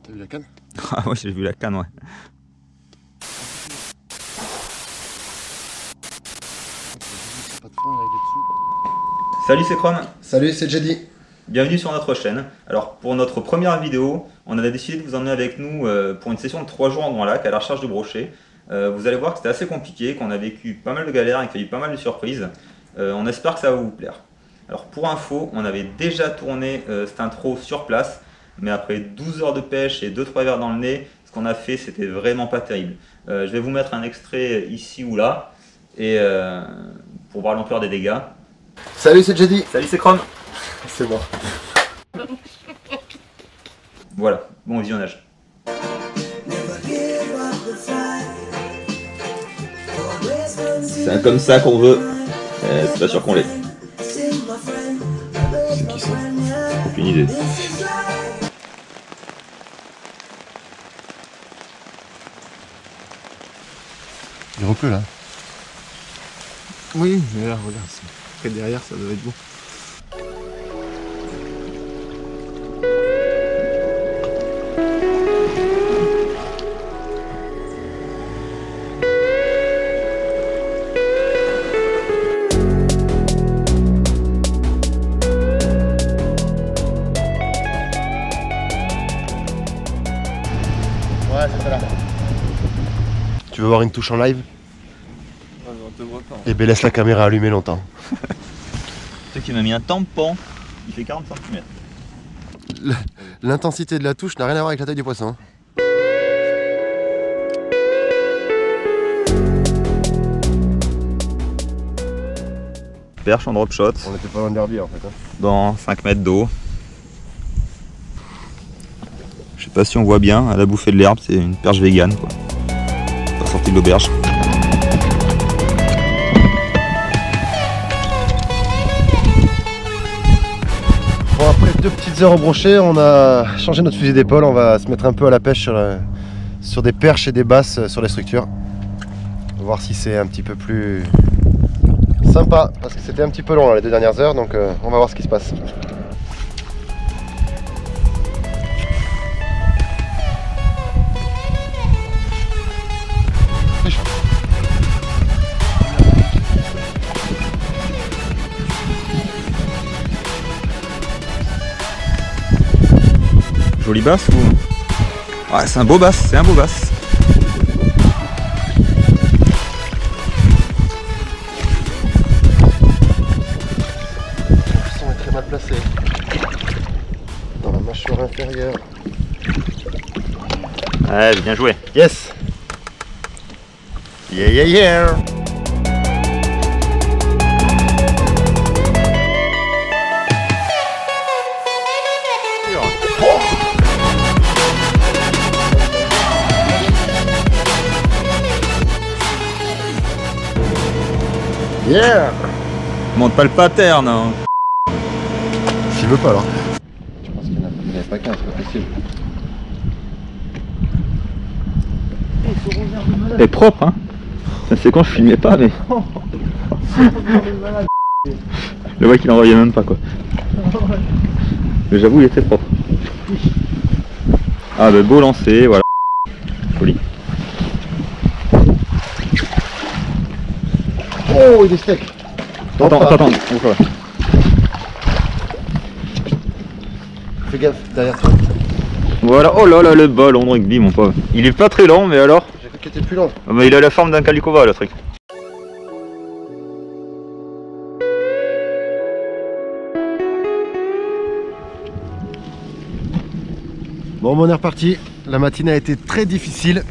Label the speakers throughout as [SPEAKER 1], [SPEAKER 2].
[SPEAKER 1] T'as vu la canne?
[SPEAKER 2] Ah ouais, j'ai vu la canne, ouais.
[SPEAKER 1] Pas de frein là, il est dessous.
[SPEAKER 2] Salut, c'est Chrome.
[SPEAKER 1] Salut, c'est Jedi.
[SPEAKER 2] Bienvenue sur notre chaîne. Alors pour notre première vidéo, on a décidé de vous emmener avec nous pour une session de 3 jours en Grand Lac à la recherche de brochets. Vous allez voir que c'était assez compliqué, qu'on a vécu pas mal de galères et qu'il y a eu pas mal de surprises. On espère que ça va vous plaire. Alors pour info, on avait déjà tourné cette intro sur place, mais après 12 heures de pêche et 2-3 verres dans le nez, ce qu'on a fait c'était vraiment pas terrible. Je vais vous mettre un extrait ici ou là, et pour voir l'ampleur des dégâts.
[SPEAKER 1] Salut, c'est Jedi.
[SPEAKER 2] Salut, c'est Chrome.
[SPEAKER 1] C'est moi.
[SPEAKER 2] Voilà, bon visionnage. C'est comme ça qu'on veut. C'est pas sûr qu'on l'ait.
[SPEAKER 1] C'est qui ça?
[SPEAKER 2] Aucune idée.
[SPEAKER 1] Il repleut là.
[SPEAKER 3] Oui, mais là, regarde, près derrière, ça doit être beau.
[SPEAKER 1] Ouais, c'est ça là. Tu veux voir une touche en live?
[SPEAKER 3] On te voit pas.
[SPEAKER 1] Eh ben laisse la caméra allumée longtemps.
[SPEAKER 2] Tu sais qu'il m'a mis un tampon, il fait 40 cm.
[SPEAKER 1] L'intensité de la touche n'a rien à voir avec la taille du poisson.
[SPEAKER 2] Perche en drop shot,
[SPEAKER 1] On était pas loin de l'herbier en fait.
[SPEAKER 2] dans 5 mètres d'eau. Je sais pas si on voit bien, elle a bouffé de l'herbe, c'est une perche végane quoi. Pas sortie de l'auberge.
[SPEAKER 1] Bon, après 2 petites heures au brochet, on a changé notre fusil d'épaule. On va se mettre un peu à la pêche sur des perches et des basses sur les structures. On va voir si c'est un petit peu plus sympa, parce que c'était un petit peu long là, les 2 dernières heures, donc on va voir ce qui se passe.
[SPEAKER 2] Joli basse ou... Ouais, c'est un beau basse, c'est un beau basse.
[SPEAKER 1] Le son est très mal placé. Dans la mâchoire inférieure.
[SPEAKER 2] Ouais, bien joué.
[SPEAKER 1] Yes! Yeah yeah yeah! Yeah!
[SPEAKER 2] Monte pas le pattern hein.
[SPEAKER 1] S'il veut pas alors. Je pense qu'il n'y en avait pas qu'un, c'est pas possible.
[SPEAKER 2] Elle est propre hein. C'est quand je filmais pas mais... Le mec il en revient même pas quoi. Mais j'avoue il était propre. Ah bah beau lancer, voilà. Joli.
[SPEAKER 1] Oh, il est sec!
[SPEAKER 2] Attends.
[SPEAKER 1] Fais gaffe, derrière toi.
[SPEAKER 2] Voilà, oh là là le bol en rugby mon pauvre. Il est pas très long mais alors...
[SPEAKER 1] J'ai cru qu'il était plus long.
[SPEAKER 2] Ah bah, il a la forme d'un calicova le truc.
[SPEAKER 1] Bon, on est reparti. La matinée a été très difficile.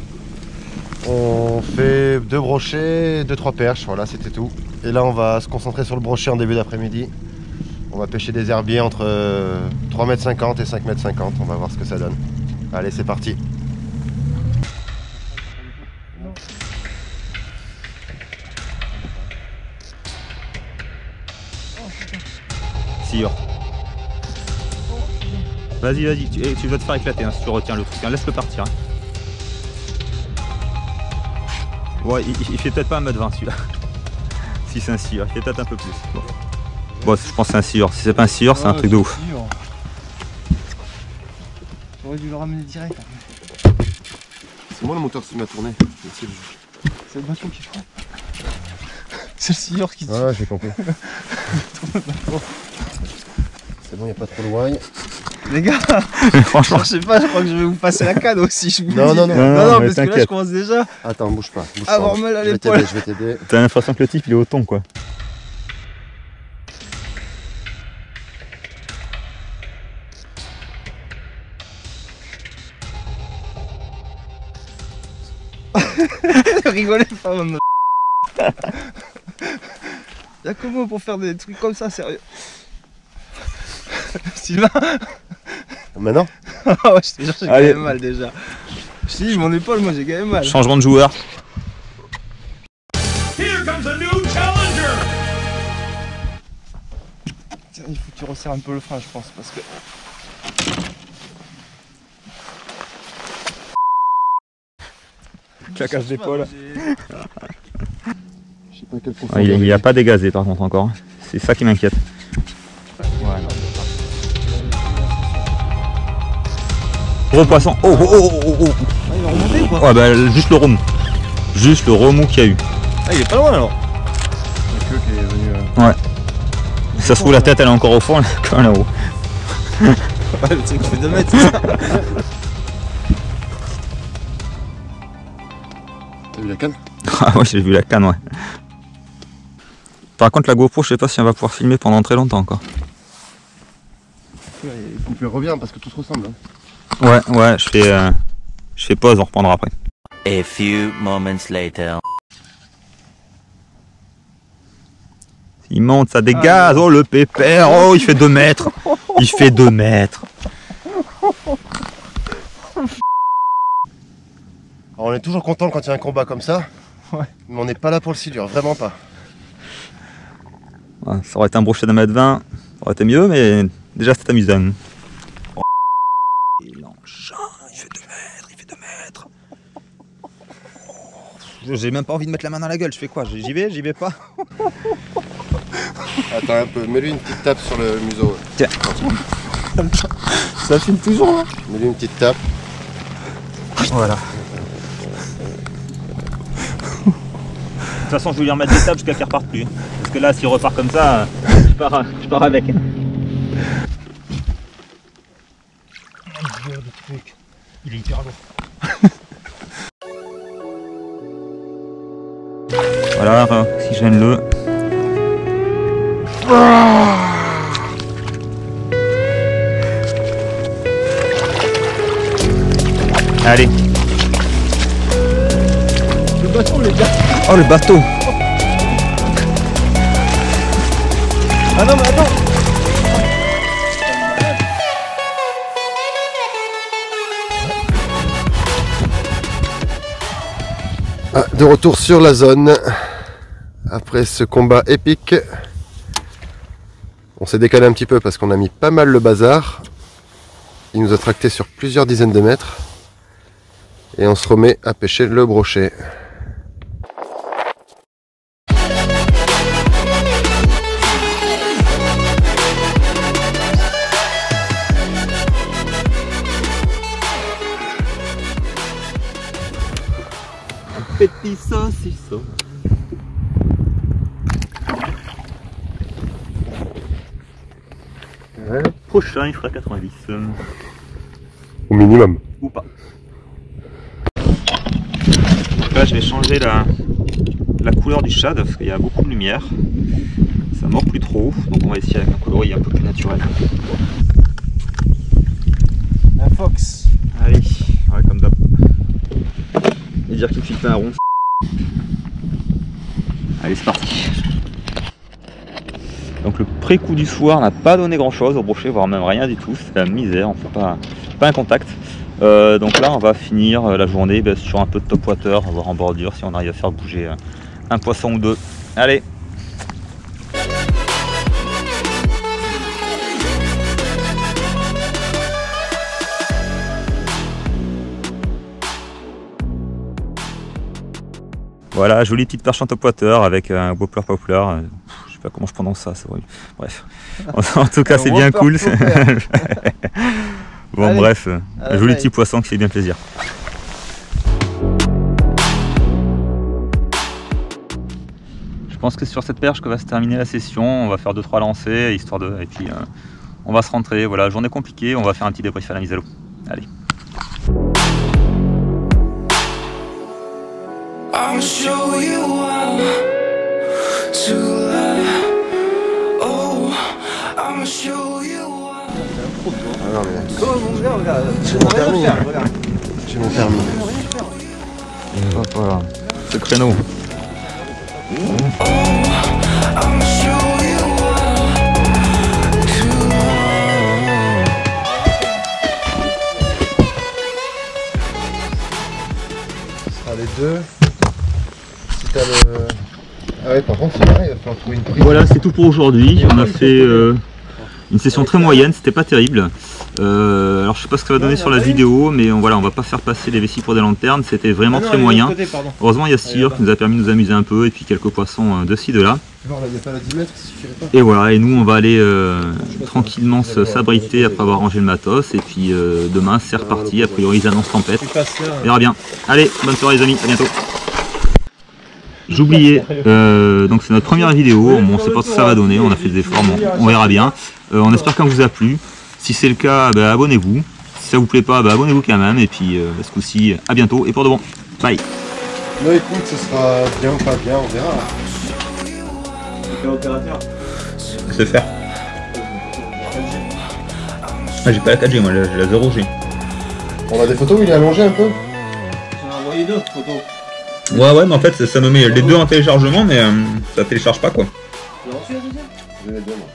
[SPEAKER 1] On fait 2 brochets, 2-3 perches, voilà, c'était tout. Et là, on va se concentrer sur le brochet en début d'après-midi. On va pêcher des herbiers entre 3,50 m et 5,50 m. On va voir ce que ça donne. Allez, c'est parti.
[SPEAKER 2] Sire. Vas-y, tu vas te faire éclater hein, si tu retiens le truc. Hein. Laisse-le partir. Hein. Ouais, il fait peut-être pas 1,20 m celui-là. Si c'est un scieur, il fait peut-être un peu plus. Bon, je pense que c'est un scieur. Si c'est pas un scieur, c'est un truc de ouf.
[SPEAKER 3] J'aurais dû le ramener direct.
[SPEAKER 1] C'est moi le moteur qui m'a tourné.
[SPEAKER 3] C'est le bâton qui prend. C'est le scieur qui
[SPEAKER 1] Ah, j'ai compris. C'est bon, il n'y a pas trop de wine.
[SPEAKER 3] Les gars,
[SPEAKER 2] Franchement,
[SPEAKER 3] je sais pas, je crois que je vais vous passer la canne aussi. Je vous
[SPEAKER 1] Non,
[SPEAKER 3] dis.
[SPEAKER 1] non, non.
[SPEAKER 3] non,
[SPEAKER 2] mais
[SPEAKER 3] parce que là, je
[SPEAKER 2] t'inquiète.
[SPEAKER 3] commence déjà
[SPEAKER 1] Attends, bouge pas. Bouge
[SPEAKER 3] à avoir mal à
[SPEAKER 1] Je vais
[SPEAKER 3] l'épaule.
[SPEAKER 1] t'aider, je vais t'aider.
[SPEAKER 2] t'as l'impression que le type il est au thon quoi.
[SPEAKER 3] Rigolez pas, maman. Y'a comment pour faire des trucs comme ça, sérieux? Sylvain.
[SPEAKER 1] Maintenant?
[SPEAKER 3] Ah ouais, je te jure, j'ai quand
[SPEAKER 2] Allez.
[SPEAKER 3] même mal déjà. Je te dis, mon épaule, moi j'ai quand même mal.
[SPEAKER 2] Changement de joueur.
[SPEAKER 3] Tiens, il faut que tu resserres un peu le frein, je pense, parce que.
[SPEAKER 2] Claquage d'épaule.
[SPEAKER 1] Je sais pas quel
[SPEAKER 2] Ah, il a pas dégazé par contre encore. C'est ça qui m'inquiète. Gros poisson. Oh oh oh oh oh.
[SPEAKER 3] Ah, il va remonter ou pas?
[SPEAKER 2] Ouais bah juste le remous. Juste le remous qu'il y a eu.
[SPEAKER 3] Ah, il est pas loin alors.
[SPEAKER 1] La queue qui est venue.
[SPEAKER 2] Si ça se trouve la tête elle est encore au fond, elle est quand même là-haut.
[SPEAKER 3] Ouais, le truc qui fait 2 mètres, c'est ça.
[SPEAKER 1] T'as vu la canne?
[SPEAKER 2] Ah ouais j'ai vu la canne ouais. Par contre la GoPro je sais pas si on va pouvoir filmer pendant très longtemps encore.
[SPEAKER 1] Coupe et reviens parce que tout se ressemble. Hein.
[SPEAKER 2] Ouais je fais pause, on reprendra après.
[SPEAKER 4] A few moments later.
[SPEAKER 2] Il monte, ça dégage, oh le pépère, oh il fait 2 mètres. Il fait 2 mètres.
[SPEAKER 1] Alors, on est toujours content quand il y a un combat comme ça.
[SPEAKER 3] Ouais.
[SPEAKER 1] Mais on n'est pas là pour le silure, vraiment pas.
[SPEAKER 2] Ouais, ça aurait été un brochet d'1,20 m, ça aurait été mieux, mais déjà c'était amusant. Oh, il engin, il fait 2 mètres, il fait 2 mètres. J'ai même pas envie de mettre la main dans la gueule, je fais quoi? J'y vais pas.
[SPEAKER 1] Attends un peu, mets-lui une petite tape sur le museau.
[SPEAKER 2] Tiens.
[SPEAKER 3] Ça filme toujours là.
[SPEAKER 1] Mets-lui une petite tape.
[SPEAKER 2] Voilà. De toute façon, je vais lui remettre des tables jusqu'à qu'il reparte plus. Parce que là, s'il repart comme ça, je pars avec. Il est hyper lourd. Voilà, oxygène-le. Allez.
[SPEAKER 3] Le bâton, les gars.
[SPEAKER 2] Oh le bateau.
[SPEAKER 3] Ah non, mais attends.
[SPEAKER 1] Ah, de retour sur la zone. Après ce combat épique. On s'est décalé un petit peu parce qu'on a mis pas mal le bazar. Il nous a tracté sur plusieurs dizaines de mètres. Et on se remet à pêcher le brochet.
[SPEAKER 2] Petit saucisson. Le prochain il fera 90.
[SPEAKER 1] Au minimum.
[SPEAKER 2] Ou pas. Donc là je vais changer la couleur du shad parce qu'il y a beaucoup de lumière. Ça mord plus trop. Donc on va essayer avec un coloris un peu plus naturel.
[SPEAKER 3] Un fox.
[SPEAKER 2] Allez, ouais comme d'hab. Et dire qu'il file pas un rond. Allez c'est parti. Donc le pré-coup du soir n'a pas donné grand chose au brochet, voire même rien du tout, c'est la misère, on fait pas un contact. Donc là on va finir la journée sur un peu de top water, voir en bordure si on arrive à faire bouger un poisson ou deux. Allez. Voilà, jolie petite perche en top water avec un Whopper Poplar. Je sais pas comment je prononce ça, c'est horrible. Bref. En tout cas, c'est bien cool. Bon,
[SPEAKER 3] allez.
[SPEAKER 2] bref,
[SPEAKER 3] Allez,
[SPEAKER 2] joli
[SPEAKER 3] allez.
[SPEAKER 2] petit poisson qui fait bien plaisir. Je pense que c'est sur cette perche que va se terminer la session. On va faire 2-3 lancers, histoire de... Et puis on va se rentrer. Voilà, journée compliquée, on va faire un petit débrief à la mise à l'eau. Allez.
[SPEAKER 5] I'll show you how to lie. Oh, I'll show you how.
[SPEAKER 1] Ah non mais
[SPEAKER 3] Comment mon gars, regarde.
[SPEAKER 1] j'ai mon permis.
[SPEAKER 3] Regarde.
[SPEAKER 1] J'ai mon permis.
[SPEAKER 2] Voilà, ce créneau.
[SPEAKER 5] I'll show you how to lie.
[SPEAKER 1] Ah, les deux. Si t'as le... Ah ouais, par contre c'est pareil, il va falloir trouver une prise.
[SPEAKER 2] Voilà, c'est tout pour aujourd'hui. On a fait une session très moyenne, c'était pas terrible. Alors je sais pas ce que ça va donner sur la vidéo, mais voilà, on va pas faire passer les vessies pour des lanternes, c'était vraiment très moyen. Heureusement il y a Cyr qui nous a permis de nous amuser un peu, et puis quelques poissons de ci, de là.
[SPEAKER 1] Tu vois, là, il n'y a pas la 10 mètres, ça suffirait pas.
[SPEAKER 2] Et voilà, et nous on va aller tranquillement s'abriter après avoir rangé le matos, et puis demain c'est reparti, a priori ils annoncent tempête. On verra bien. Allez, bonne soirée les amis, à bientôt. J'oubliais, donc c'est notre première vidéo, on sait pas ce que ça va donner, on a fait des efforts, on verra bien. On espère qu'elle vous a plu. Si c'est le cas, bah, abonnez-vous. Si ça vous plaît pas, bah, abonnez-vous quand même. Et puis ce coup-ci, à bientôt et pour de bon. Bye.
[SPEAKER 1] Non écoute, ce sera bien ou pas bien, on verra.
[SPEAKER 2] C'est faire. Ah, j'ai pas la 4G, moi j'ai la 0G.
[SPEAKER 1] On a des photos où il est allongé un peu.
[SPEAKER 3] J'en ai envoyé d'autres photos.
[SPEAKER 2] Ouais, mais en fait ça me met les deux en téléchargement, mais ça télécharge pas quoi.
[SPEAKER 3] Tu l'as reçu la deuxième?
[SPEAKER 1] J'ai les deux moi.